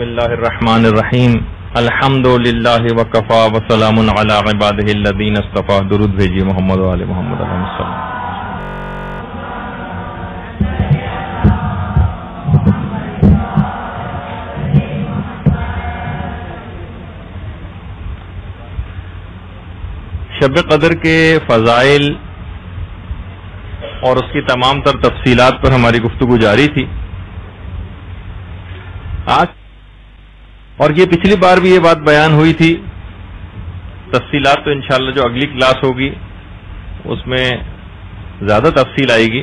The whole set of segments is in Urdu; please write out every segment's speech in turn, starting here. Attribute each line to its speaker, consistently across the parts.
Speaker 1: بسم اللہ الرحمن الرحیم الحمد للہ وکفا وسلام علی عبادہ الذین اصطفی. درود بھیجیے محمد و آل محمد علیہ السلام. شب قدر کے فضائل اور اس کی تمام تر تفصیلات پر ہماری گفتگو جاری تھی. آج اور یہ پچھلی بار بھی یہ بات بیان ہوئی تھی. تفصیلات تو انشاءاللہ جو اگلی کلاس ہوگی اس میں زیادہ تفصیل آئے گی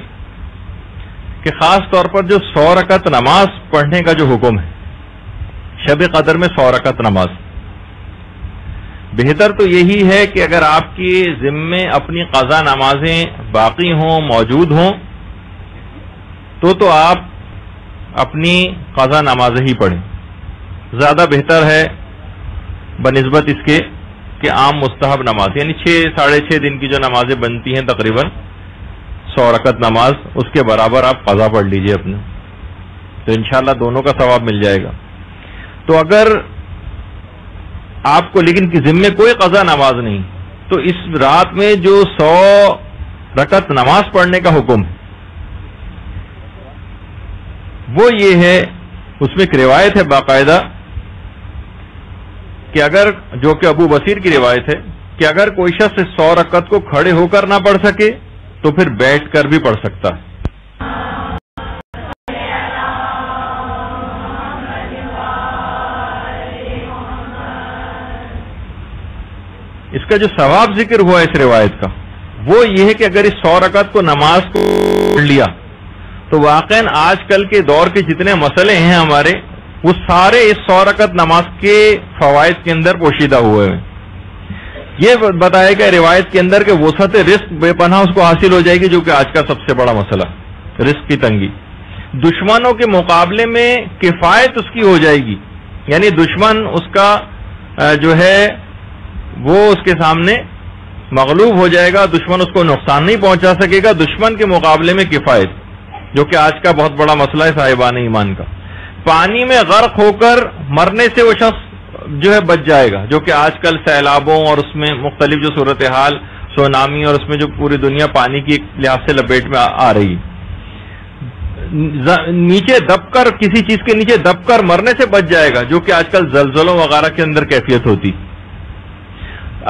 Speaker 1: کہ خاص طور پر جو 100 رکعت نماز پڑھنے کا جو حکم ہے شب قدر میں 100 رکعت نماز. بہتر تو یہی ہے کہ اگر آپ کی ذمے اپنی قضا نمازیں باقی ہوں موجود ہوں تو آپ اپنی قضا نمازیں ہی پڑھیں. زیادہ بہتر ہے بنسبت اس کے کہ عام مستحب نماز یعنی 6-6.5 دن کی جو نمازیں بنتی ہیں تقریباً 100 رکعت نماز اس کے برابر آپ قضا پڑھ لیجئے اپنے, تو انشاءاللہ دونوں کا ثواب مل جائے گا. تو اگر آپ کو لیکن کی ذمے کوئی قضا نماز نہیں تو اس رات میں جو 100 رکعت نماز پڑھنے کا حکم ہے وہ یہ ہے, اس میں ایک روایت ہے باقاعدہ کہ اگر جو کہ ابو بصیر کی روایت ہے کہ اگر کوئی شخص 100 رکعت کو کھڑے ہو کر نہ پڑھ سکے تو پھر بیٹھ کر بھی پڑھ سکتا ہے. اس کا جو ثواب ذکر ہوا اس روایت کا وہ یہ ہے کہ اگر اس 100 رکعت کو نماز کو پڑھ لیا تو واقعاً آج کل کے دور کے جتنے مسئلے ہیں ہمارے وہ سارے اس 100 رکعت نماز کے فوائد کے اندر پوشیدہ ہوئے ہیں. یہ بتایا گیا روایت کے اندر کہ وسعت رزق بے پناہ اس کو حاصل ہو جائے گی, جو کہ آج کا سب سے بڑا مسئلہ رزق کی تنگی. دشمنوں کے مقابلے میں کفایت اس کی ہو جائے گی, یعنی دشمن اس کا جو ہے وہ اس کے سامنے مغلوب ہو جائے گا, دشمن اس کو نقصان نہیں پہنچا سکے گا. دشمن کے مقابلے میں کفایت, جو کہ آج کا بہت بڑا مسئلہ ہے صاحبان ایمان کا. پانی میں غرق ہو کر مرنے سے وہ شخص جو ہے بچ جائے گا, جو کہ آج کل سیلابوں اور اس میں مختلف جو صورتحال سونامی اور اس میں جو پوری دنیا پانی کی لحاظ سے لپیٹ میں آ رہی ہے. نیچے دب کر کسی چیز کے نیچے دب کر مرنے سے بچ جائے گا, جو کہ آج کل زلزلوں وغیرہ کے اندر کیفیت ہوتی.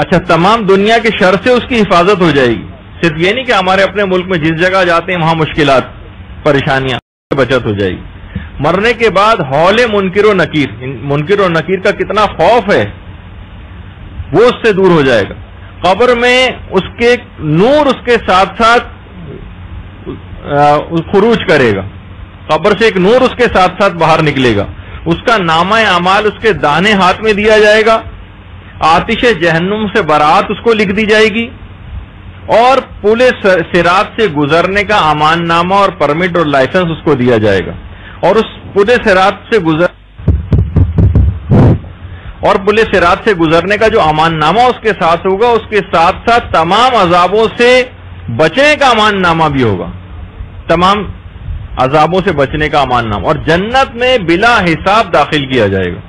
Speaker 1: اچھا, تمام دنیا کے شر سے اس کی حفاظت ہو جائے گی. صرف یہ نہیں کہ ہمارے اپنے ملک میں جس جگہ جاتے ہیں وہاں مشکلات پریشانیاں بچت ہو جائے گی. مرنے کے بعد ہول منکر و نکیر کا کتنا خوف ہے وہ اس سے دور ہو جائے گا. قبر میں اس کے نور اس کے ساتھ ساتھ خروج کرے گا, قبر سے ایک نور اس کے ساتھ ساتھ باہر نکلے گا. اس کا نامہ اعمال اس کے داہنے ہاتھ میں دیا جائے گا. آتش جہنم سے برات اس کو لکھ دی جائے گی اور پل صراط سے گزرنے کا امان نامہ اور پرمٹ اور لائسنس اس کو دیا جائے گا. اور اس پل صراط سے گزرنے کا جو امان نامہ اس کے ساتھ ہوگا اس کے ساتھ ساتھ تمام عذابوں سے بچنے کا امان نامہ بھی ہوگا, تمام عذابوں سے بچنے کا امان نامہ. اور جنت میں بلا حساب داخل کیا جائے گا,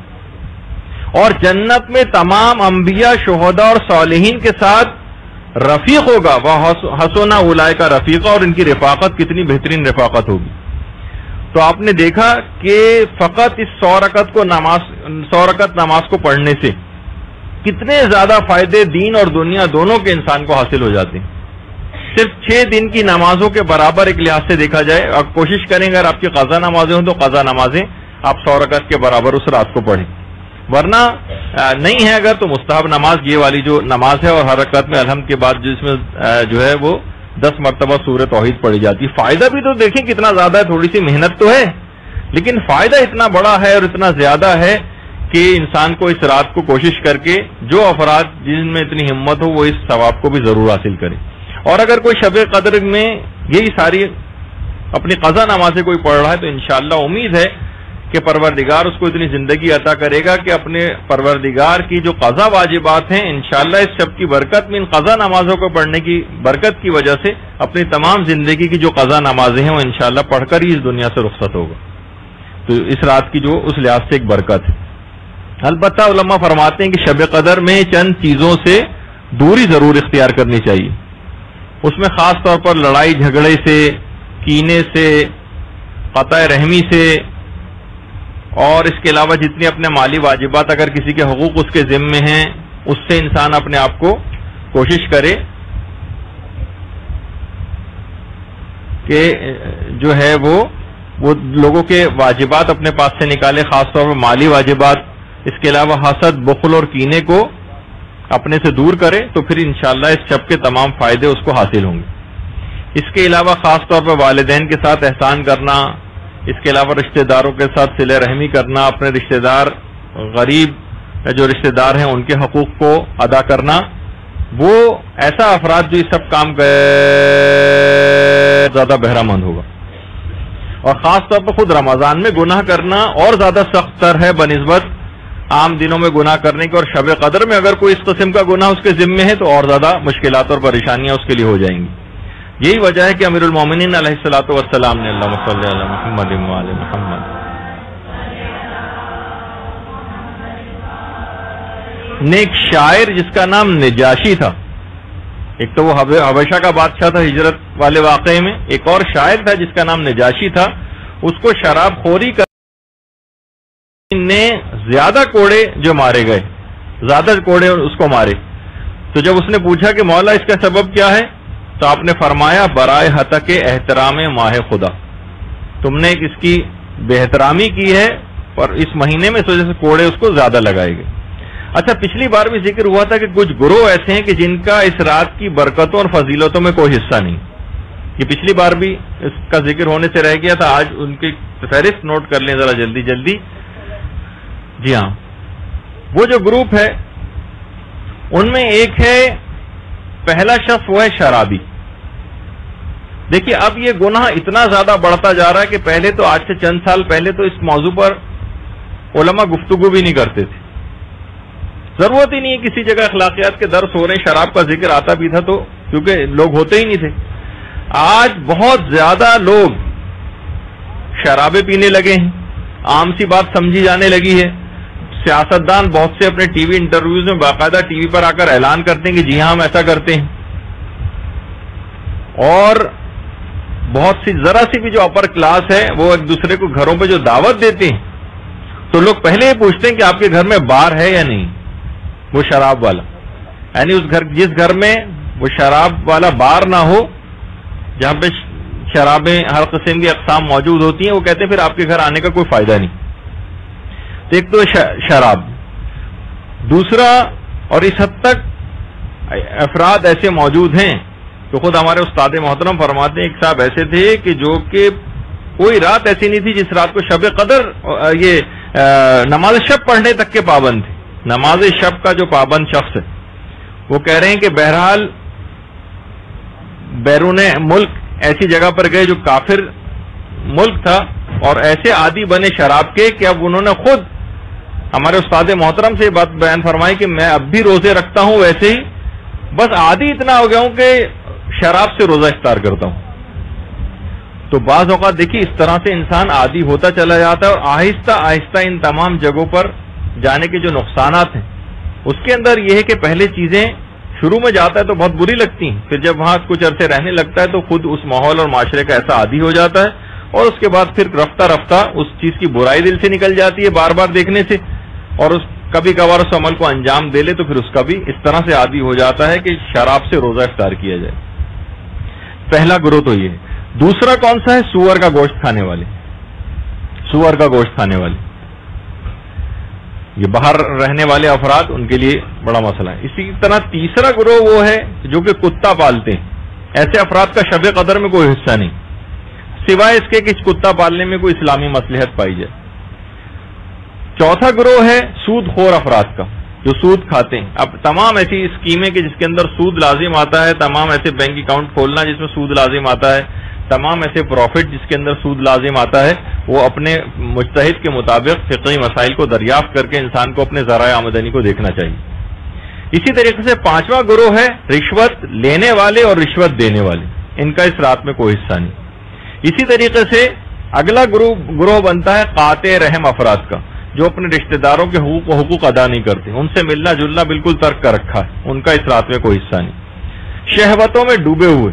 Speaker 1: اور جنت میں تمام انبیاء شہداء اور صالحین کے ساتھ رفیق ہوگا. وہ حسن اولئک رفیقا, اور ان کی رفاقت کتنی بہترین رفاقت ہوگی. تو آپ نے دیکھا کہ فقط اس 100 رکعت نماز کو پڑھنے سے کتنے زیادہ فائدے دین اور دنیا دونوں کے انسان کو حاصل ہو جاتے ہیں. صرف 6 دن کی نمازوں کے برابر ایک لحاظ سے دیکھا جائے. آپ کوشش کریں اگر آپ کی قضا نمازیں ہوں تو قضا نمازیں آپ 100 رکعت کے برابر اس رات کو پڑھیں. ورنہ نہیں ہے اگر تو مستحب نماز یہ والی جو نماز ہے, اور ہر رکعت میں الحمد کے بعد جس میں جو ہے وہ 10 مرتبہ سورہ توحید پڑھی جاتی. فائدہ بھی تو دیکھیں کتنا زیادہ ہے, تھوڑی سی محنت تو ہے لیکن فائدہ اتنا بڑا ہے اور اتنا زیادہ ہے کہ انسان کو اس رات کو کوشش کر کے جو افراد جن میں اتنی ہمت ہو وہ اس ثواب کو بھی ضرور حاصل کرے. اور اگر کوئی شب قدر میں یہی ساری اپنی قضا نمازیں کوئی پڑھ رہا ہے تو انشاءاللہ امید ہے کہ پروردگار اس کو اتنی زندگی عطا کرے گا کہ اپنے پروردگار کی جو قضا واجبات ہیں انشاءاللہ اس شب کی برکت میں ان قضا نمازوں کو پڑھنے کی برکت کی وجہ سے اپنی تمام زندگی کی جو قضا نمازیں ہیں وہ انشاءاللہ پڑھ کر ہی اس دنیا سے رخصت ہوگا. تو اس رات کی جو اس لحاظ سے ایک برکت ہے. البتہ علماء فرماتے ہیں کہ شب قدر میں چند چیزوں سے دوری ضرور اختیار کرنی چاہیے. اس میں خاص طور پر لڑائی جھگڑے سے، کینے سے، قطع رحمی سے، اور اس کے علاوہ جتنے اپنے مالی واجبات اگر کسی کے حقوق اس کے ذمے ہیں اس سے انسان اپنے آپ کو کوشش کرے کہ جو ہے وہ لوگوں کے واجبات اپنے پاس سے نکالے، خاص طور پر مالی واجبات. اس کے علاوہ حسد، بخل اور کینے کو اپنے سے دور کرے تو پھر انشاءاللہ اس شب کے تمام فائدے اس کو حاصل ہوں گے. اس کے علاوہ خاص طور پر والدین کے ساتھ احسان کرنا، اس کے علاوہ رشتہ داروں کے ساتھ صلہ رحمی کرنا، اپنے رشتہ دار غریب جو رشتہ دار ہیں ان کے حقوق کو ادا کرنا، وہ ایسا افراد جو یہ سب کام کرے زیادہ بہرہ مند ہوگا. اور خاص طور پر خود رمضان میں گناہ کرنا اور زیادہ سخت تر ہے بنسبت عام دنوں میں گناہ کرنے کے، اور شب قدر میں اگر کوئی اس قسم کا گناہ اس کے ذمے ہے تو اور زیادہ مشکلات اور پریشانیاں اس کے لیے ہو جائیں گی. یہی وجہ ہے کہ امیر المومنین علیہ الصلوۃ والسلام نے اللہم صلی علی محمد وعلی محمد نے ایک شاعر جس کا نام نجاشی تھا، ایک تو وہ حبشہ کا بادشاہ تھا ہجرت والے واقعے میں، ایک اور شاعر تھا جس کا نام نجاشی تھا. اس کو شراب خوری نے زیادہ کوڑے جو مارے گئے، زیادہ کوڑے اس کو مارے. تو جب اس نے پوچھا کہ مولا اس کا سبب کیا ہے تو آپ نے فرمایا برائے حتق احترام ماہ خدا، تم نے اس کی بے احترامی کی ہے اور اس مہینے میں اس وجہ سے کوڑے اس کو زیادہ لگائے گئے. اچھا، پچھلی بار بھی ذکر ہوا تھا کہ کچھ گروہ ایسے ہیں کہ جن کا اس رات کی برکتوں اور فضیلتوں میں کوئی حصہ نہیں. یہ پچھلی بار بھی اس کا ذکر ہونے سے رہ گیا تھا. آج ان کی فہرست نوٹ کر لیں ذرا جلدی جلدی. جی ہاں، وہ جو گروپ ہے ان میں ایک ہے، پہلا شخص وہ ہے شرابی. دیکھیے اب یہ گناہ اتنا زیادہ بڑھتا جا رہا ہے کہ پہلے تو آج سے چند سال پہلے تو اس موضوع پر علماء گفتگو بھی نہیں کرتے تھے. ضرورت ہی نہیں ہے کسی جگہ اخلاقیات کے درس ہو رہے ہیں، شراب کا ذکر آتا بھی تھا تو کیونکہ لوگ ہوتے ہی نہیں تھے. آج بہت زیادہ لوگ شرابیں پینے لگے ہیں، عام سی بات سمجھی جانے لگی ہے. سیاستدان بہت سے اپنے ٹی وی انٹرویوز میں باقاعدہ ٹی وی پر آ کر اعلان کرتے ہیں کہ جی ہاں ہم ایسا کرتے ہیں. اور بہت سی ذرا سی بھی جو اپر کلاس ہے وہ ایک دوسرے کو گھروں پہ جو دعوت دیتے ہیں تو لوگ پہلے یہ پوچھتے ہیں کہ آپ کے گھر میں بار ہے یا نہیں، وہ شراب والا. یعنی اس گھر جس گھر میں وہ شراب والا بار نہ ہو، جہاں پہ شرابیں ہر قسم کی اقسام موجود ہوتی ہیں، وہ کہتے ہیں پھر آپ کے گھر آنے کا کوئی فائدہ نہیں. تو ایک تو شراب. دوسرا، اور اس حد تک افراد ایسے موجود ہیں تو خود ہمارے استاد محترم فرماتے ہیں ایک صاحب ایسے تھے کہ جو کہ کوئی رات ایسی نہیں تھی جس رات کو شب قدر یہ نماز شب پڑھنے تک کے پابند تھے. نماز شب کا جو پابند شخص ہے وہ کہہ رہے ہیں کہ بہرحال بیرون ملک ایسی جگہ پر گئے جو کافر ملک تھا اور ایسے عادی بنے شراب کے کہ اب انہوں نے خود ہمارے استاد محترم سے یہ بات بیان فرمائی کہ میں اب بھی روزے رکھتا ہوں، ویسے ہی بس عادی اتنا ہو گیا ہوں کہ شراب سے روزہ افطار کرتا ہوں. تو بعض اوقات دیکھیے اس طرح سے انسان عادی ہوتا چلا جاتا ہے اور آہستہ آہستہ ان تمام جگہوں پر جانے کے جو نقصانات ہیں اس کے اندر یہ ہے کہ پہلے چیزیں شروع میں جاتا ہے تو بہت بری لگتی ہیں، پھر جب وہاں کچھ عرصے رہنے لگتا ہے تو خود اس ماحول اور معاشرے کا ایسا عادی ہو جاتا ہے اور اس کے بعد پھر رفتہ رفتہ اس چیز کی برائی دل سے نکل جاتی ہے بار بار دیکھنے سے، اور اس کبھی کبھار اس عمل کو انجام دے لے تو پھر اس کا بھی اس طرح سے عادی ہو جاتا ہے کہ شراب سے روزہ افطار کیا جائے. پہلا گروہ تو یہ ہے. دوسرا کون سا ہے؟ سور کا گوشت کھانے والے. سور کا گوشت کھانے والے یہ باہر رہنے والے افراد، ان کے لیے بڑا مسئلہ ہے. اسی طرح تیسرا گروہ وہ ہے جو کہ کتا پالتے ہیں. ایسے افراد کا شب قدر میں کوئی حصہ نہیں سوائے اس کے کہ کتا پالنے میں کوئی اسلامی مصلحت پائی جائے. چوتھا گروہ ہے سود خور افراد کا جو سود کھاتے ہیں. اب تمام ایسی اسکیمیں کہ جس کے اندر سود لازم آتا ہے، تمام ایسے بینک اکاؤنٹ کھولنا جس میں سود لازم آتا ہے، تمام ایسے پروفٹ جس کے اندر سود لازم آتا ہے، وہ اپنے مجتہد کے مطابق فقہی مسائل کو دریافت کر کے انسان کو اپنے ذرائع آمدنی کو دیکھنا چاہیے. اسی طریقے سے پانچواں گروہ ہے رشوت لینے والے اور رشوت دینے والے. ان کا اس رات میں کوئی حصہ نہیں. اسی طریقے سے اگلا گروہ بنتا ہے قاطع رحم افراد کا، جو اپنے رشتہ داروں کے حقوق ادا نہیں کرتے، ان سے ملنا جلنا بالکل ترک کر رکھا ہے، ان کا اس رات میں کوئی حصہ نہیں۔ شہوتوں میں ڈوبے ہوئے،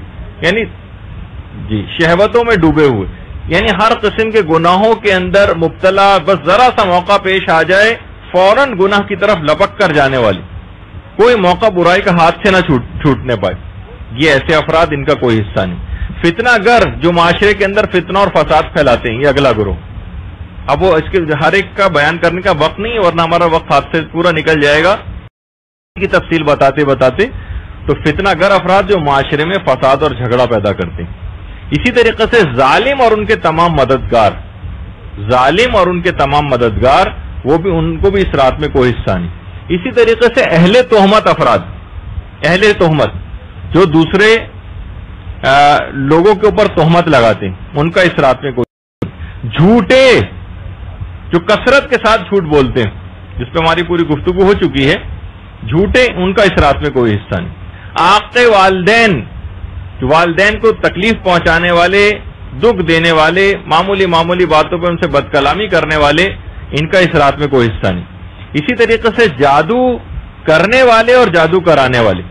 Speaker 1: شہوتوں میں ڈوبے ہوئے یعنی ہر قسم کے گناہوں کے اندر مبتلا، بس ذرا سا موقع پیش آ جائے فوراً گناہ کی طرف لپک کر جانے والی، کوئی موقع برائی کا ہاتھ سے نہ چھوٹنے پائے، یہ ایسے افراد، ان کا کوئی حصہ نہیں۔ فتنہ گر، جو معاشرے کے اندر فتنہ اور فساد پھیلاتے ہیں، یہ اگلا گروہ۔ اب وہ اس کے ہر ایک کا بیان کرنے کا وقت نہیں، ورنہ ہمارا وقت ہاتھ سے پورا نکل جائے گا کی تفصیل بتاتے بتاتے۔ تو فتنہ گر افراد جو معاشرے میں فساد اور جھگڑا پیدا کرتے ہیں۔ اسی طریقے سے ظالم اور ان کے تمام مددگار، ظالم اور ان کے تمام مددگار، وہ بھی، ان کو بھی اس رات میں کوئی حصہ نہیں۔ اسی طریقے سے اہل تہمت افراد، اہل تہمت جو دوسرے لوگوں کے اوپر تہمت لگاتے ہیں، ان کا اس رات میں کوئی حصہ نہیں۔ جھوٹے، جو کثرت کے ساتھ جھوٹ بولتے ہیں، جس پہ ہماری پوری گفتگو ہو چکی ہے، جھوٹے، ان کا اس رات میں کوئی حصہ نہیں۔ عاق والدین، جو والدین کو تکلیف پہنچانے والے، دکھ دینے والے، معمولی باتوں پہ ان سے بد کلامی کرنے والے، ان کا اس رات میں کوئی حصہ نہیں۔ اسی طریقے سے جادو کرنے والے اور جادو کرانے والے،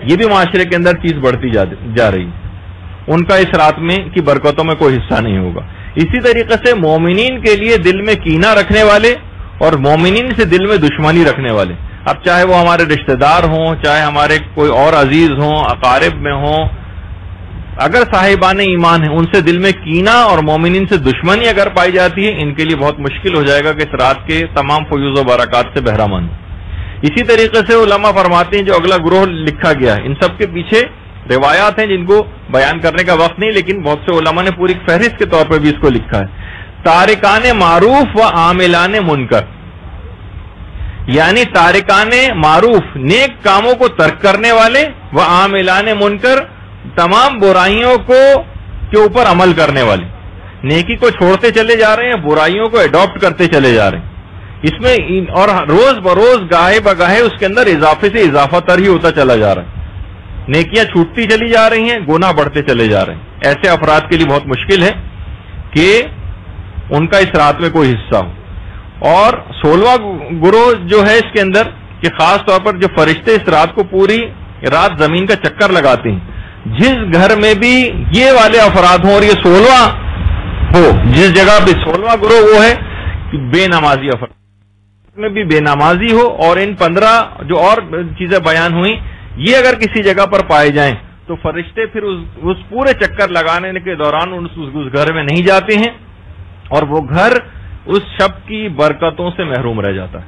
Speaker 1: یہ بھی معاشرے کے اندر چیز بڑھتی جا رہی ہے، ان کا اس رات میں کی برکتوں میں کوئی حصہ نہیں ہوگا۔ اسی طریقے سے مومنین کے لیے دل میں کینہ رکھنے والے اور مومنین سے دل میں دشمنی رکھنے والے، اب چاہے وہ ہمارے رشتہ دار ہوں، چاہے ہمارے کوئی اور عزیز ہوں، اقارب میں ہوں، اگر صاحبان ایمان ہیں، ان سے دل میں کینہ اور مومنین سے دشمنی اگر پائی جاتی ہے، ان کے لیے بہت مشکل ہو جائے گا کہ اس رات کے تمام فیوز و برکات سے بہرہ مند۔ اسی طریقے سے علماء فرماتے ہیں، جو اگلا گروہ لکھا گیا ہے، ان سب کے پیچھے روایات ہیں جن کو بیان کرنے کا وقت نہیں، لیکن بہت سے علماء نے پوری فہرست کے طور پر بھی اس کو لکھا ہے۔ تارکان معروف و عاملان منکر، یعنی تارکان معروف، نیک کاموں کو ترک کرنے والے، و عاملان منکر، تمام برائیوں کے اوپر عمل کرنے والے، نیکی کو چھوڑتے چلے جا رہے ہیں، برائیوں کو اڈاپٹ کرتے چلے جا رہے ہیں، اس میں اور روز بروز گاہے بگاہے اس کے اندر اضافے سے اضافہ تر ہی ہوتا چلا جا رہا ہے، نیکیاں چھوٹتی چلی جا رہی ہیں، گناہ بڑھتے چلے جا رہے ہیں۔ ایسے افراد کے لیے بہت مشکل ہے کہ ان کا اس رات میں کوئی حصہ ہو۔ اور 16واں گروہ جو ہے اس کے اندر، کہ خاص طور پر جو فرشتے اس رات کو پوری رات زمین کا چکر لگاتے ہیں، جس گھر میں بھی یہ والے افراد ہوں، اور یہ 16واں ہو، جس جگہ پہ 16واں گروہ وہ ہے کہ بے نمازی افراد میں بھی بے نمازی ہو، اور ان 15 جو اور چیزیں بیان ہوئیں، یہ اگر کسی جگہ پر پائے جائیں تو فرشتے پھر اس پورے چکر لگانے کے دوران اس گھر میں نہیں جاتے ہیں، اور وہ گھر اس شب کی برکتوں سے محروم رہ جاتا ہے۔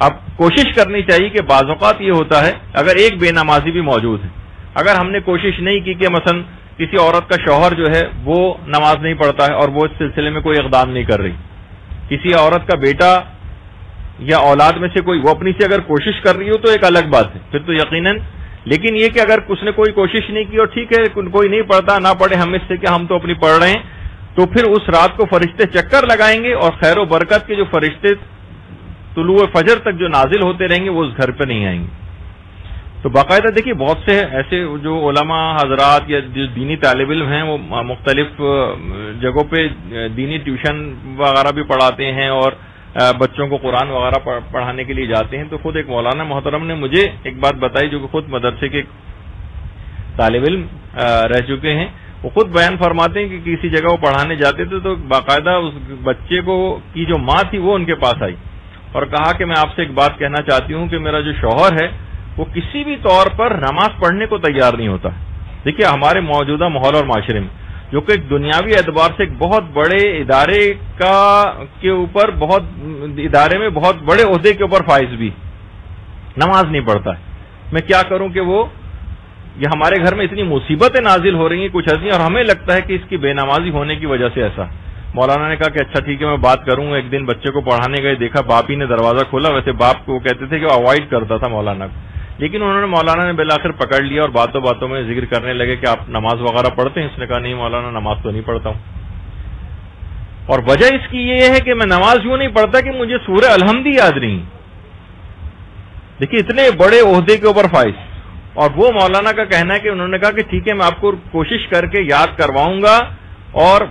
Speaker 1: اب کوشش کرنی چاہیے کہ بعض اوقات یہ ہوتا ہے، اگر ایک بے نمازی بھی موجود ہے، اگر ہم نے کوشش نہیں کی کہ مثلا کسی عورت کا شوہر جو ہے وہ نماز نہیں پڑھتا ہے اور وہ اس سلسلے میں کوئی اقدام نہیں کر رہی، کسی عورت کا بیٹا یا اولاد میں سے کوئی وہ اپنی سے اگر کوشش کر رہی ہو تو ایک الگ بات ہے، پھر تو یقیناً، لیکن یہ کہ اگر اس نے کوئی کوشش نہیں کی اور ٹھیک ہے کوئی نہیں پڑھتا، نہ پڑھے، ہم اس سے کہ ہم تو اپنی پڑھ رہے ہیں، تو پھر اس رات کو فرشتے چکر لگائیں گے، اور خیر و برکت کے جو فرشتے طلوع فجر تک جو نازل ہوتے رہیں گے وہ اس گھر پہ نہیں آئیں گے۔ تو باقاعدہ دیکھیے بہت سے ایسے جو علماء حضرات یا جو دینی طالب علم ہیں، وہ مختلف جگہوں پہ دینی ٹیوشن وغیرہ بھی پڑھاتے ہیں اور بچوں کو قرآن وغیرہ پڑھانے کے لیے جاتے ہیں۔ تو خود ایک مولانا محترم نے مجھے ایک بات بتائی، جو کہ خود مدرسے کے طالب علم رہ چکے ہیں، وہ خود بیان فرماتے ہیں کہ کسی جگہ وہ پڑھانے جاتے تھے تو باقاعدہ اس بچے کو کی جو ماں تھی وہ ان کے پاس آئی اور کہا کہ میں آپ سے ایک بات کہنا چاہتی ہوں کہ میرا جو شوہر ہے وہ کسی بھی طور پر نماز پڑھنے کو تیار نہیں ہوتا۔ دیکھیے ہمارے موجودہ ماحول اور معاشرے میں، جو کہ ایک دنیاوی اعتبار سے ایک بہت بڑے ادارے ادارے میں بہت بڑے عہدے کے اوپر فائز بھی نماز نہیں پڑھتا ہے، میں کیا کروں کہ وہ یہ ہمارے گھر میں اتنی مصیبتیں نازل ہو رہی ہیں کچھ ایسی، اور ہمیں لگتا ہے کہ اس کی بے نمازی ہونے کی وجہ سے ایسا۔ مولانا نے کہا کہ اچھا ٹھیک ہے میں بات کروں گا۔ ایک دن بچے کو پڑھانے گئے، دیکھا باپ ہی نے دروازہ کھولا، ویسے باپ کو وہ کہتے تھے کہ وہ اوائڈ کرتا تھا مولانا کو، لیکن مولانا نے بالآخر پکڑ لیا اور باتوں باتوں میں ذکر کرنے لگے کہ آپ نماز وغیرہ پڑھتے ہیں؟ اس نے کہا نہیں مولانا نماز تو نہیں پڑھتا ہوں، اور وجہ اس کی یہ ہے کہ میں نماز یوں نہیں پڑھتا کہ مجھے سورہ الحمد یاد نہیں۔ دیکھیے اتنے بڑے عہدے کے اوپر فائز، اور وہ مولانا کا کہنا ہے کہ انہوں نے کہا کہ ٹھیک ہے میں آپ کو کوشش کر کے یاد کرواؤں گا اور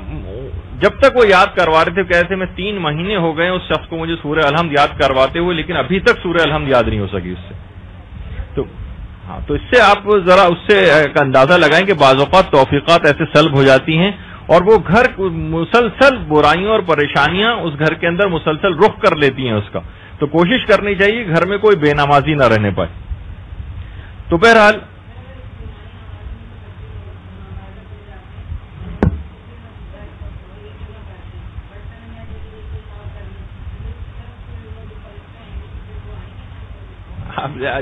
Speaker 1: جب تک وہ یاد کروا رہے تھے کہتے میں 3 مہینے ہو گئے اس شخص کو مجھے سورہ الحمد یاد کرواتے ہوئے، لیکن ابھی تک سورہ الحمد یاد نہیں ہو سکی اس سے. تو ہاں، تو اس سے آپ ذرا اس سے اندازہ لگائیں کہ بعض اوقات توفیقات ایسے سلب ہو جاتی ہیں اور وہ گھر مسلسل برائیوں اور پریشانیاں اس گھر کے اندر مسلسل رخ کر لیتی ہیں اس کا. تو کوشش کرنی چاہیے گھر میں کوئی بے نمازی نہ رہنے پائے. تو بہرحال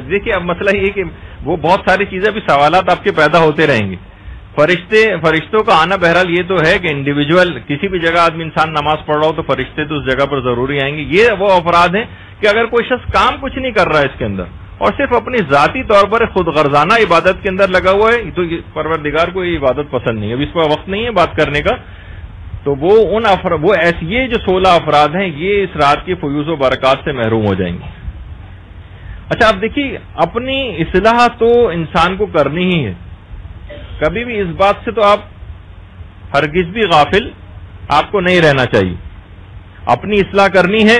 Speaker 1: دیکھیے اب مسئلہ یہ کہ وہ بہت ساری چیزیں بھی سوالات آپ کے پیدا ہوتے رہیں گے. فرشتوں کا آنا بہرحال یہ تو ہے کہ انڈیویجول کسی بھی جگہ آدمی انسان نماز پڑھ رہا ہو تو فرشتے تو اس جگہ پر ضروری آئیں گے. یہ وہ افراد ہیں کہ اگر کوئی شخص کام کچھ نہیں کر رہا ہے اس کے اندر اور صرف اپنی ذاتی طور پر خود غرضانہ عبادت کے اندر لگا ہوا ہے تو پروردگار کو یہ عبادت پسند نہیں ہے، اب اس کا وقت نہیں ہے بات کرنے کا. تو وہ ایسے یہ جو 16 افراد ہیں یہ اس رات کی فیوز و برکات سے محروم ہو جائیں گے. اچھا اب دیکھیے اپنی اصلاح تو انسان کو کرنی ہی ہے. کبھی بھی اس بات سے تو آپ ہرگز بھی غافل آپ کو نہیں رہنا چاہیے. اپنی اصلاح کرنی ہے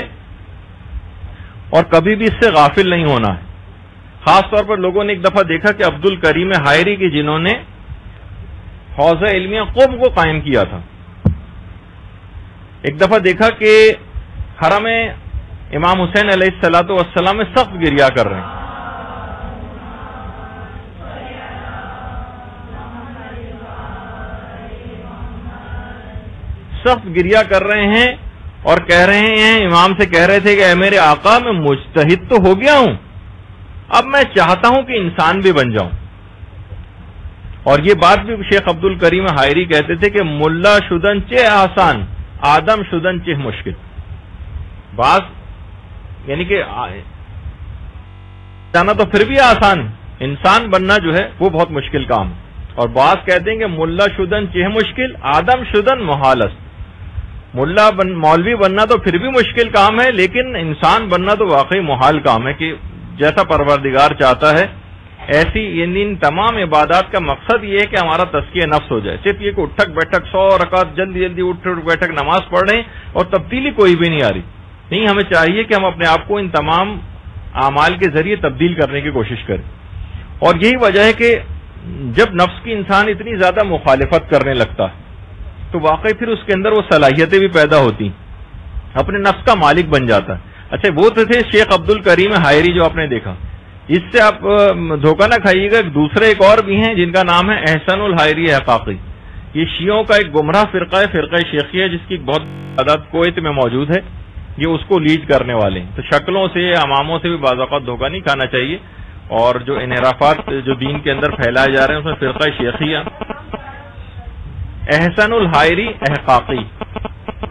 Speaker 1: اور کبھی بھی اس سے غافل نہیں ہونا ہے. خاص طور پر لوگوں نے ایک دفعہ دیکھا کہ عبد الکریم حائری کی جنہوں نے حوزہ علمیہ قم کو قائم کیا تھا، ایک دفعہ دیکھا کہ حرم امام حسین علیہ الصلوۃ والسلام میں سخت گریا کر رہے ہیں. سخت گریا کر رہے ہیں اور کہہ رہے ہیں، امام سے کہہ رہے تھے کہ اے میرے آقا میں مجتہد تو ہو گیا ہوں، اب میں چاہتا ہوں کہ انسان بھی بن جاؤں. اور یہ بات بھی شیخ عبد الکریم حائری کہتے تھے کہ ملا شدن چہ آسان آدم شدن چہ مشکل. بعض یعنی کہ جانا تو پھر بھی آسان ہے، انسان بننا جو ہے وہ بہت مشکل کام ہے. اور بعض کہتے ہیں کہ ملا شدن چہ مشکل آدم شدن محالست. مولوی بننا تو پھر بھی مشکل کام ہے، لیکن انسان بننا تو واقعی محال کام ہے کہ جیسا پروردگار چاہتا ہے ایسی. یعنی ان تمام عبادات کا مقصد یہ ہے کہ ہمارا تزکیہ نفس ہو جائے. صرف یہ کہ اٹھک بیٹھک 100 رکعت جلدی جلدی اٹھ بیٹھک نماز پڑھ رہے ہیں اور تبدیلی کوئی بھی نہیں آ رہی. نہیں، ہمیں چاہیے کہ ہم اپنے آپ کو ان تمام اعمال کے ذریعے تبدیل کرنے کی کوشش کریں. اور یہی وجہ ہے کہ جب نفس کی انسان اتنی زیادہ مخالفت کرنے لگتا ہے تو واقعی پھر اس کے اندر وہ صلاحیتیں بھی پیدا ہوتی ہیں، اپنے نفس کا مالک بن جاتا ہے. اچھا وہ تو تھے شیخ عبد الکریم حائری جو آپ نے دیکھا. اس سے آپ دھوکہ نہ کھائیے گا، دوسرے ایک اور بھی ہیں جن کا نام ہے احسن الحائری احقاقی. یہ شیعوں کا ایک گمراہ فرقہ ہے، فرقہ شیخیہ، جس کی بہت تعداد کویت میں موجود ہے. یہ اس کو لیڈ کرنے والے ہیں. تو شکلوں سے اماموں سے بھی بعض اوقات دھوکہ نہیں کھانا چاہیے. اور جو انحرافات جو دین کے اندر پھیلائے جا رہے ہیں اس میں فرقہ شیخیہ. احسن الحائری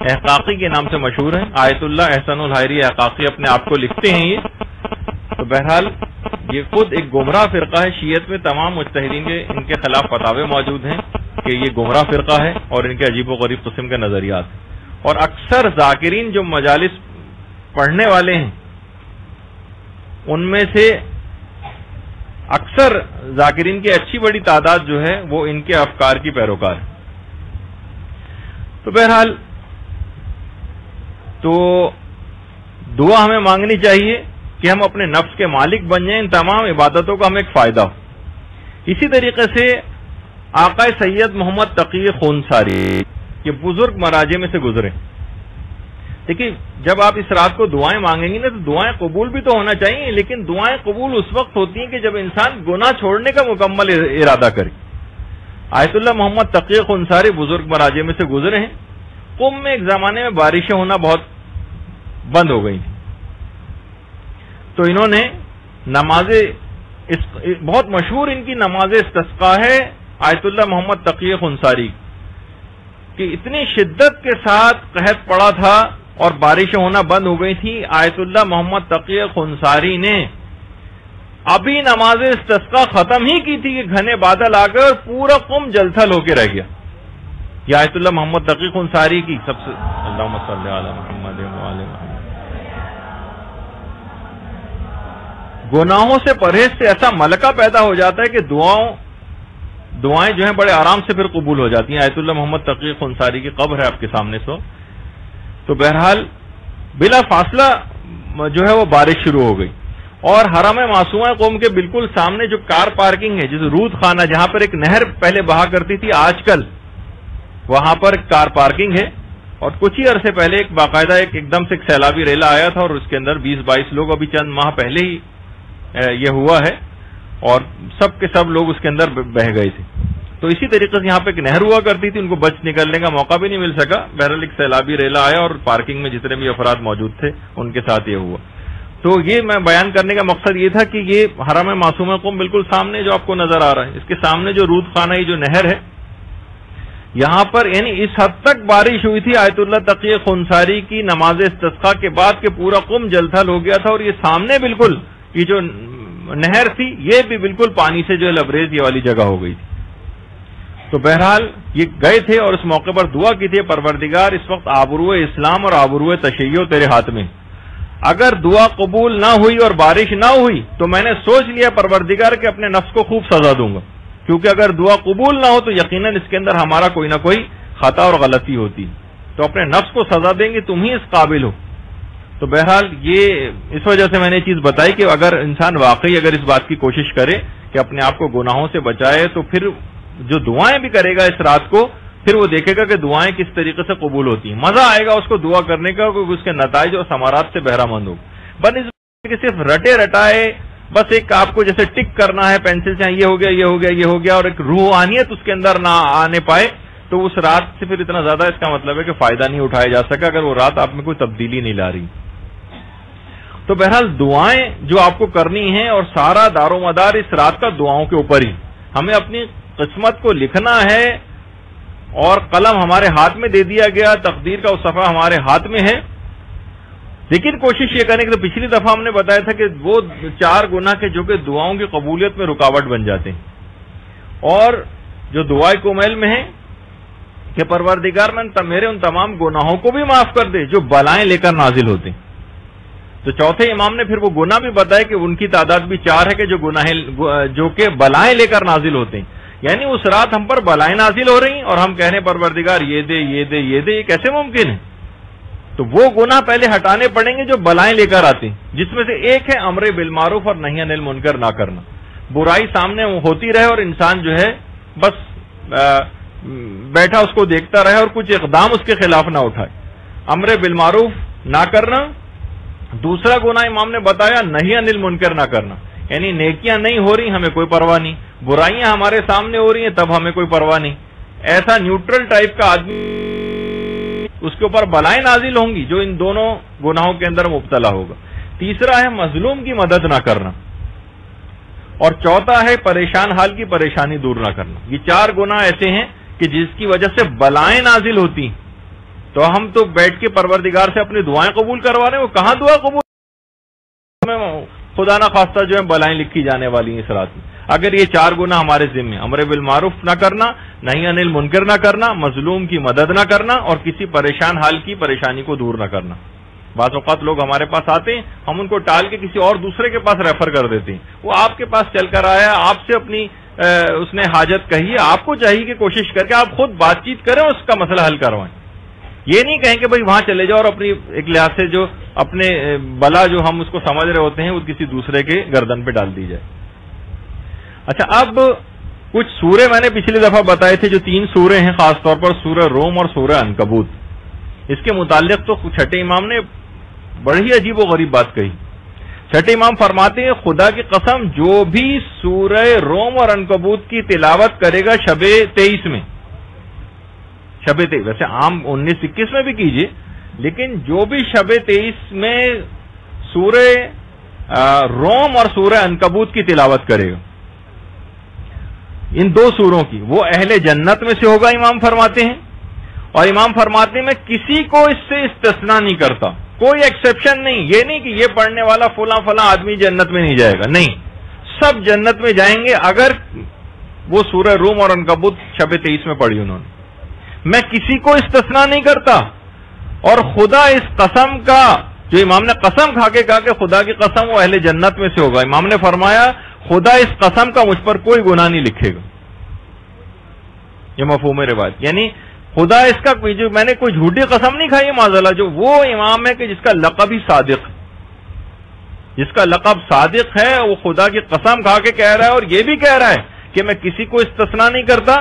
Speaker 1: احقاقی کے نام سے مشہور ہے. آیت اللہ احسن الحائری احقاقی اپنے آپ کو لکھتے ہیں یہ. تو بہرحال یہ خود ایک گمراہ فرقہ ہے. شیعت میں تمام مجتہدین کے ان کے خلاف فتاوے موجود ہیں کہ یہ گمراہ فرقہ ہے اور ان کے عجیب و غریب قسم کے نظریات. اور اکثر ذاکرین جو مجالس پڑھنے والے ہیں ان میں سے اکثر ذاکرین کی اچھی بڑی تعداد جو ہے وہ ان کے افکار کی پیروکار ہے. تو بہرحال تو دعا ہمیں مانگنی چاہیے کہ ہم اپنے نفس کے مالک بن جائیں، ان تمام عبادتوں کا ہمیں ایک فائدہ ہو. اسی طریقے سے آقا سید محمد تقی خونساری یہ بزرگ مراجع میں سے گزرے. دیکھیے جب آپ اس رات کو دعائیں مانگیں گے نا تو دعائیں قبول بھی تو ہونا چاہیے، لیکن دعائیں قبول اس وقت ہوتی ہیں کہ جب انسان گناہ چھوڑنے کا مکمل ارادہ کرے. آیت اللہ محمد تقی خونساری بزرگ مراجع میں سے گزرے ہیں. قم میں ایک زمانے میں بارشیں ہونا بہت بند ہو گئی تھیں، تو انہوں نے بہت مشہور ان کی نماز استسقاء ہے آیت اللہ محمد تقی خونساری کہ اتنی شدت کے ساتھ قحط پڑا تھا اور بارشیں ہونا بند ہو گئی تھی. آیت اللہ محمد تقی خونساری نے ابھی نماز استسقاء ختم ہی کی تھی کہ گھنے بادل آ گئے اور پورا قم جلتھل ہو کے رہ گیا. یہ آیت اللہ محمد تقی خونساری کی سب سے اللہم صلی علی محمد وعلی محمد. گناہوں سے پرہیز سے ایسا ملکہ پیدا ہو جاتا ہے کہ دعائیں جو ہیں بڑے آرام سے پھر قبول ہو جاتی ہیں. آیت اللہ محمد تقی خنساری کی قبر ہے آپ کے سامنے. تو بہرحال بلا فاصلہ جو ہے وہ بارش شروع ہو گئی اور حرم معصومہ قوم کے بالکل سامنے جو کار پارکنگ ہے جسے رود خانہ جہاں پر ایک نہر پہلے بہا کرتی تھی آج کل وہاں پر کار پارکنگ ہے. اور کچھ ہی عرصے پہلے ایک باقاعدہ ایک دم سے ایک سیلابی ریلا آیا تھا اور اس کے اندر 20-22 لوگ ابھی چند ماہ پہلے ہی یہ ہوا ہے اور سب کے سب لوگ اس کے اندر بہ گئے تھے. تو اسی طریقے سے یہاں پہ ایک نہر ہوا کرتی تھی, ان کو بچ نکلنے کا موقع بھی نہیں مل سکا. بہرحال ایک سیلابی ریلا آیا اور پارکنگ میں جتنے بھی افراد موجود تھے ان کے ساتھ یہ ہوا. تو یہ میں بیان کرنے کا مقصد یہ تھا کہ یہ حرم معصومہ قوم بالکل سامنے جو آپ کو نظر آ رہا ہے, اس کے سامنے جو رود خانہ جو نہر ہے یہاں پر یعنی اس حد تک بارش ہوئی تھی آیت اللہ تقی خنساری کی نماز استسقاء کے بعد کہ پورا قم جل تھل ہو گیا تھا اور یہ سامنے بالکل یہ جو نہر تھی یہ بھی بالکل پانی سے جو ہے لبریز یہ والی جگہ ہو گئی تھی. تو بہرحال یہ گئے تھے اور اس موقع پر دعا کی تھی, پروردگار اس وقت آبرو اسلام اور آبرو تشیع تیرے ہاتھ میں, اگر دعا قبول نہ ہوئی اور بارش نہ ہوئی تو میں نے سوچ لیا پروردگار کہ اپنے نفس کو خوب سزا دوں گا, کیونکہ اگر دعا قبول نہ ہو تو یقیناً اس کے اندر ہمارا کوئی نہ کوئی خطا اور غلطی ہوتی, تو اپنے نفس کو سزا دیں گے, تم ہی اس قابل ہو. تو بہرحال یہ اس وجہ سے میں نے یہ چیز بتائی کہ اگر انسان واقعی اگر اس بات کی کوشش کرے کہ اپنے آپ کو گناہوں سے بچائے تو پھر جو دعائیں بھی کرے گا اس رات کو پھر وہ دیکھے گا کہ دعائیں کس طریقے سے قبول ہوتی ہیں, مزہ آئے گا اس کو دعا کرنے کا, کیونکہ اس کے نتائج اور ثمرات سے بہرہ مند ہو. بنسبت کہ صرف رٹے رٹائے بس ایک آپ کو جیسے ٹک کرنا ہے پینسل سے, یہ ہو گیا یہ ہو گیا یہ ہو گیا, اور ایک روحانیت اس کے اندر نہ آنے پائے تو اس رات سے پھر اتنا زیادہ اس کا مطلب ہے کہ فائدہ نہیں اٹھایا جا سکا اگر وہ رات آپ میں کوئی تبدیلی نہیں لا رہی. تو بہرحال دعائیں جو آپ کو کرنی ہیں اور سارا دار و مدار اس رات کا دعاؤں کے اوپر ہی, ہمیں اپنی قسمت کو لکھنا ہے اور قلم ہمارے ہاتھ میں دے دیا گیا, تقدیر کا وہ صفحہ ہمارے ہاتھ میں ہے. لیکن کوشش یہ کریں کہ تو پچھلی دفعہ ہم نے بتایا تھا کہ وہ 4 گناہ کے جو کہ دعاؤں کی قبولیت میں رکاوٹ بن جاتے ہیں, اور جو دعائے کومیل میں ہے کہ پروردگار میں میرے ان تمام گناہوں کو بھی معاف کر دے جو بلائیں لے کر نازل ہوتے ہیں. تو چوتھے امام نے پھر وہ گناہ بھی بتایا کہ ان کی تعداد بھی 4 ہے کہ جو کہ بلائیں لے کر نازل ہوتے ہیں, یعنی اس رات ہم پر بلائیں نازل ہو رہی ہیں اور ہم کہہ رہے ہیں پروردگار یہ دے یہ دے یہ دے, یہ کیسے ممکن ہے؟ تو وہ گناہ پہلے ہٹانے پڑیں گے جو بلائیں لے کر آتے ہیں, جس میں سے ایک ہے امر بالمعروف اور نہی عن المنکر نہ کرنا. برائی سامنے ہوتی رہے اور انسان جو ہے بس بیٹھا اس کو دیکھتا رہے اور کچھ اقدام اس کے خلاف نہ اٹھائے. امر بالمعروف نہ کرنا. دوسرا گناہ امام نے بتایا نہی عن المنکر نہ کرنا, یعنی نیکیاں نہیں ہو رہی ہمیں کوئی پرواہ نہیں, برائیاں ہمارے سامنے ہو رہی ہیں تب ہمیں کوئی پرواہ نہیں. ایسا نیوٹرل ٹائپ کا آدمی اس کے اوپر بلائیں نازل ہوں گی جو ان دونوں گناہوں کے اندر مبتلا ہوگا. تیسرا ہے مظلوم کی مدد نہ کرنا, اور چوتھا ہے پریشان حال کی پریشانی دور نہ کرنا. یہ 4 گناہ ایسے ہیں کہ جس کی وجہ سے بلائیں نازل ہوتی ہیں. تو ہم تو بیٹھ کے پروردگار سے اپنی دعائیں قبول کروا رہے ہیں, وہ کہاں دعا قبول, خدا نہ خواستہ جو ہے بلائیں لکھی جانے والی ہیں اس رات میں. اگر یہ 4 گناہ ہمارے ذمہ, امر بالمعروف نہ کرنا, نہی عن المنکر نہ کرنا, مظلوم کی مدد نہ کرنا, اور کسی پریشان حال کی پریشانی کو دور نہ کرنا. بعض اوقات لوگ ہمارے پاس آتے ہیں, ہم ان کو ٹال کے کسی اور دوسرے کے پاس ریفر کر دیتے ہیں. وہ آپ کے پاس چل کر آیا, آپ سے اپنی اس نے حاجت کہی ہے, آپ کو چاہیے کہ کوشش کر کے آپ خود بات چیت کریں اور اس کا مسئلہ حل کروائیں. یہ نہیں کہیں کہ بھائی وہاں چلے جاؤ اور اپنی ایک لحاظ سے جو اپنے بلا جو ہم اس کو سمجھ رہے ہوتے ہیں وہ کسی دوسرے کے گردن پہ ڈال دی جائے. اچھا, اب کچھ سورے میں نے پچھلی دفعہ بتائے تھے جو 3 سورے ہیں, خاص طور پر سورہ روم اور سورہ عنکبوت. اس کے متعلق تو چھٹے امام نے بڑی عجیب و غریب بات کہی. چھٹے امام فرماتے ہیں خدا کی قسم جو بھی سورہ روم اور عنکبوت کی تلاوت کرے گا شب 23 میں, شب 23 ویسے عام 19-21 میں بھی کیجیے, لیکن جو بھی شب 23 میں سورہ روم اور سورہ عنکبوت کی تلاوت کرے گا, ان 2 سوروں کی, وہ اہل جنت میں سے ہوگا امام فرماتے ہیں. اور امام فرماتے ہیں میں کسی کو اس سے استثناء نہیں کرتا, کوئی ایکسیپشن نہیں. یہ نہیں کہ یہ پڑھنے والا فلاں آدمی جنت میں نہیں جائے گا, نہیں, سب جنت میں جائیں گے اگر وہ سورہ روم اور عنکبوت شب 23 میں پڑھی انہوں نے. میں کسی کو استثناء نہیں کرتا. اور خدا اس قسم کا, جو امام نے قسم کھا کے کہا کہ خدا کی قسم وہ اہل جنت میں سے ہوگا, امام نے فرمایا خدا اس قسم کا مجھ پر کوئی گناہ نہیں لکھے گا. یہ مفہوم روایت، یعنی خدا اس کا جو میں نے کوئی جھوٹی قسم نہیں کھائی معاذاللہ، جو وہ امام ہے کہ جس کا لقب ہی صادق، جس کا لقب صادق ہے، وہ خدا کی قسم کھا کے کہہ رہا ہے، اور یہ بھی کہہ رہا ہے کہ میں کسی کو استثناء نہیں کرتا،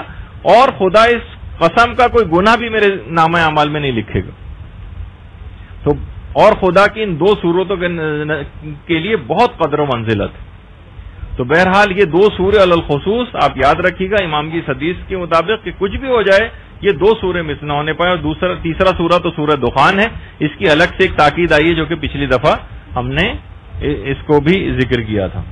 Speaker 1: اور خدا اس قسم کا کوئی گناہ بھی میرے نامہ اعمال میں نہیں لکھے گا. تو اور خدا کی ان دو صورتوں کے لیے بہت قدر و منزلت. تو بہرحال یہ دو سورے علی الخصوص آپ یاد رکھیے گا امام کی حدیث کے مطابق کہ کچھ بھی ہو جائے یہ دو سورے مس نہ ہونے پائے. اور تیسرا سورہ تو سورہ دخان ہے، اس کی الگ سے ایک تاکید آئی ہے جو کہ پچھلی دفعہ ہم نے اس کو بھی ذکر کیا تھا.